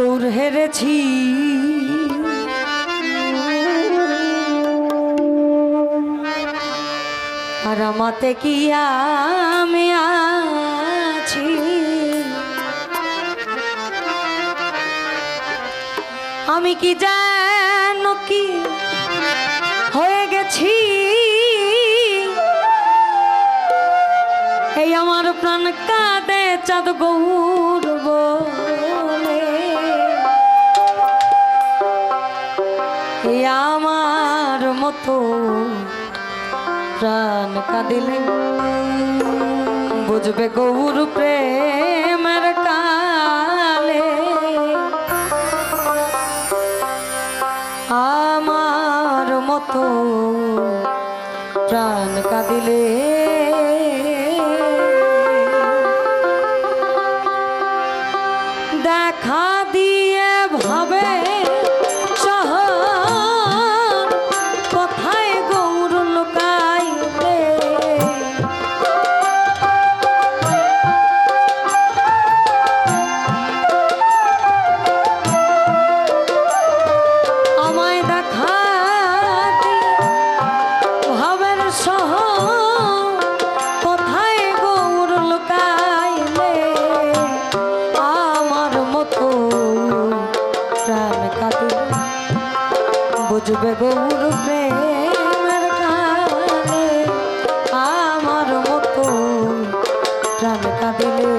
গৌর হেরেছি আর আমাতে কি আমি আছি, আমি কি জানো কি হয়ে গেছি, এই আমার প্রাণ কাঁদে চাঁদ গৌর বলে, এই আমার মতো প্রাণ কাঁদিলে বুঝবে গৌর প্রেমের কালে, আমার মতো প্রাণ কাঁদিলে দেখা দিয়ে ভাবে শহর কোথায় গৌর লুকাইলে, আমায় দেখা ভাবের শহর কোথায় গৌর লুকাইলে, আমার মতো প্রাণ কাঁদিলে বুঝবে গৌর প্রেমের কালে, আমার মতো প্রাণ কাঁদিলে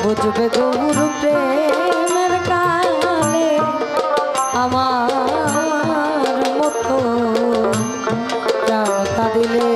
বুঝবে গৌর প্রেমের কালে, আমার মতো প্রাণ কাঁদিলে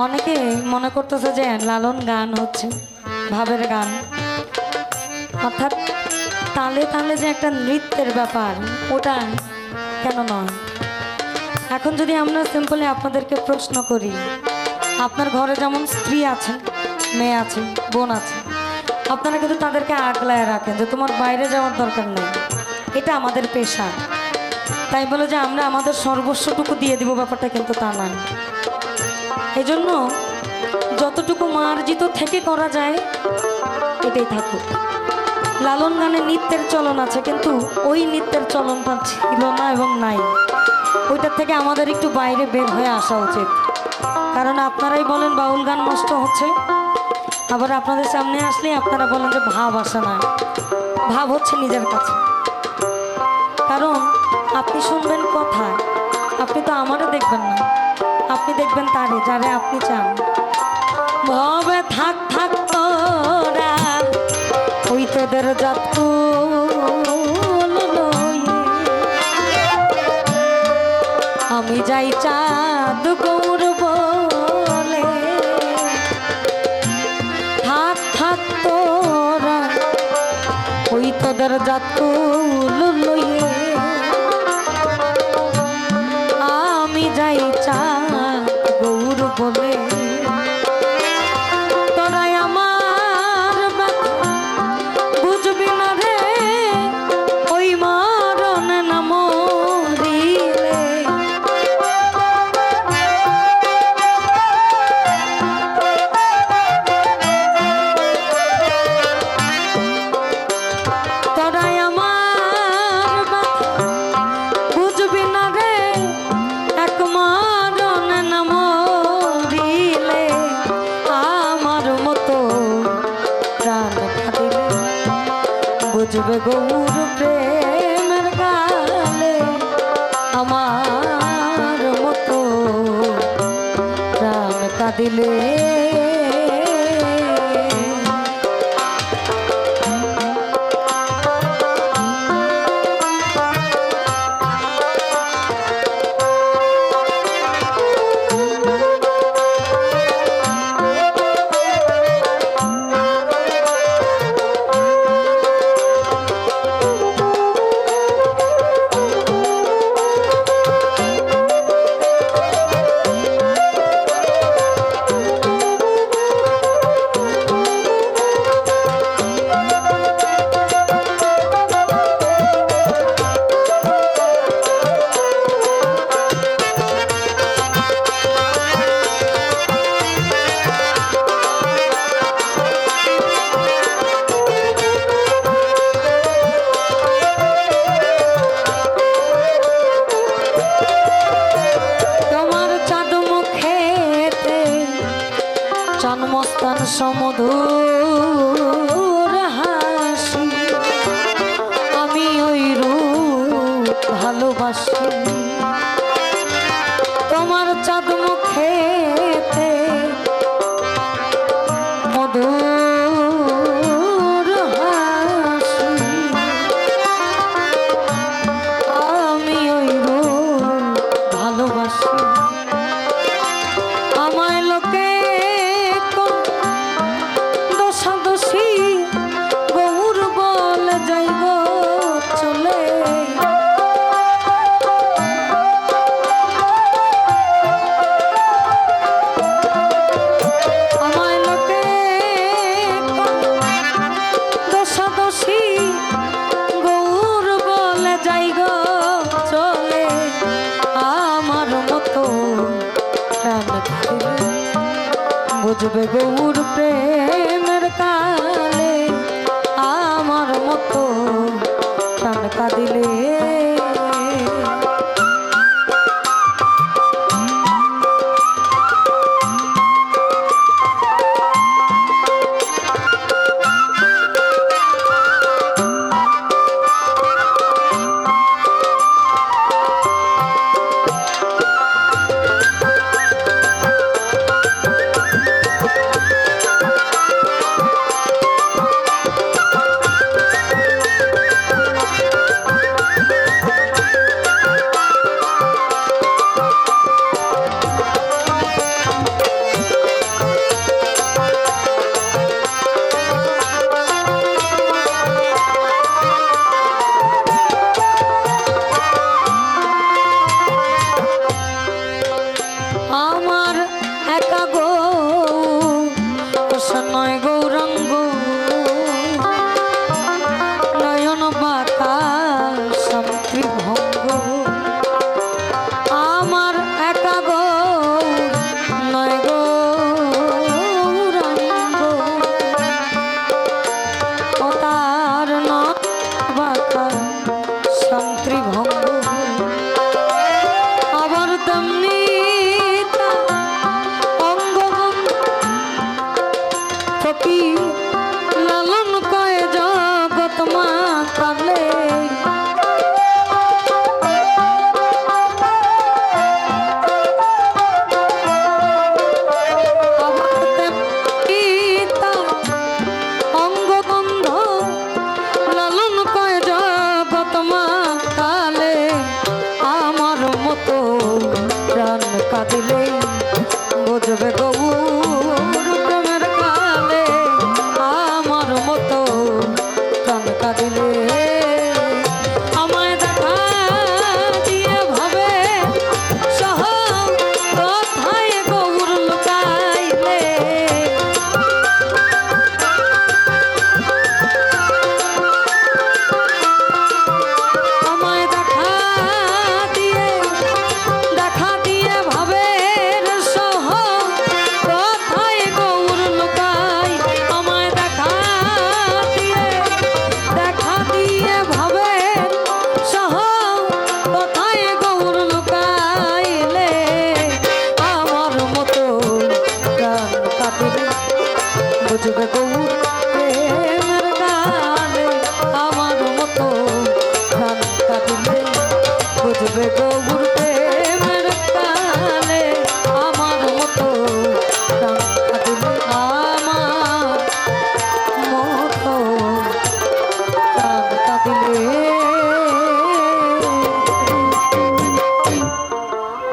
অনেকে মনে করতেছে যে লালন গান হচ্ছে ভাবের গান, অর্থাৎ তালে তালে যে একটা নৃত্যের ব্যাপার, ওটা কেন নয়। এখন যদি আমরা সিম্পলি আপনাদেরকে প্রশ্ন করি, আপনার ঘরে যেমন স্ত্রী আছে, মেয়ে আছে, বোন আছে, আপনারা কিন্তু তাদেরকে আগলায় রাখেন যে তোমার বাইরে যাওয়ার দরকার নেই, এটা আমাদের পেশা, তাই বলে যে আমরা আমাদের সর্বস্বটুকু দিয়ে দিব, ব্যাপারটা কিন্তু তা নয়। এই জন্য যতটুকু মার্জিত থেকে করা যায় এটাই থাকুক। লালন গানে নৃত্যের চলন আছে, কিন্তু ওই নৃত্যের চলনটা ছিল না এবং নাই। ওইটার থেকে আমাদের একটু বাইরে বের হয়ে আসা উচিত, কারণ আপনারাই বলেন বাউল গান নষ্ট হচ্ছে, আবার আপনাদের সামনে আসলেই আপনারা বলেন যে ভাব আসে না। ভাব হচ্ছে নিজের কাছে, কারণ আপনি শুনবেন কথা, আপনি তো আমারও দেখবেন না, আপনি দেখবেন তারে যারে আপনি চান। ভবে থাক থাক তোরা ওই তোদের জাত, আমি যাই চাঁদ গৌর বলে, থাক থাক তোরা ওই তোদের জাত লইয়ে, আমি যাই চাঁদ গৌর বলে। তোরাই আমার বুঝবি না রে ওই মরণ না মরিলে, তোরাই আমার বুঝবি না রে এক মরণ না মরিলে, আমার মতো প্রাণ কাঁদিলে বুঝবে গৌর প্রেমের গালে, আমার মতো প্রাণ কাঁদিলে। জন্মস্থান সমধুর হাসি, আমি ওই রূপ ভালোবাসি। তোমার চাঁদ মুখেতে মধুর হাসি, আমি ওই রূপ ভালোবাসি। আমায় লোকে দোষাদোষী গৌর বলে যাইব চলে, আমায় লোকে দোষাদোষী গৌর বলে যাইব চলে, আমার মতো প্রাণ বুঝবে গৌর প্রেমের কালে, আমার মতো প্রাণ কাঁদিলে। সখী লালন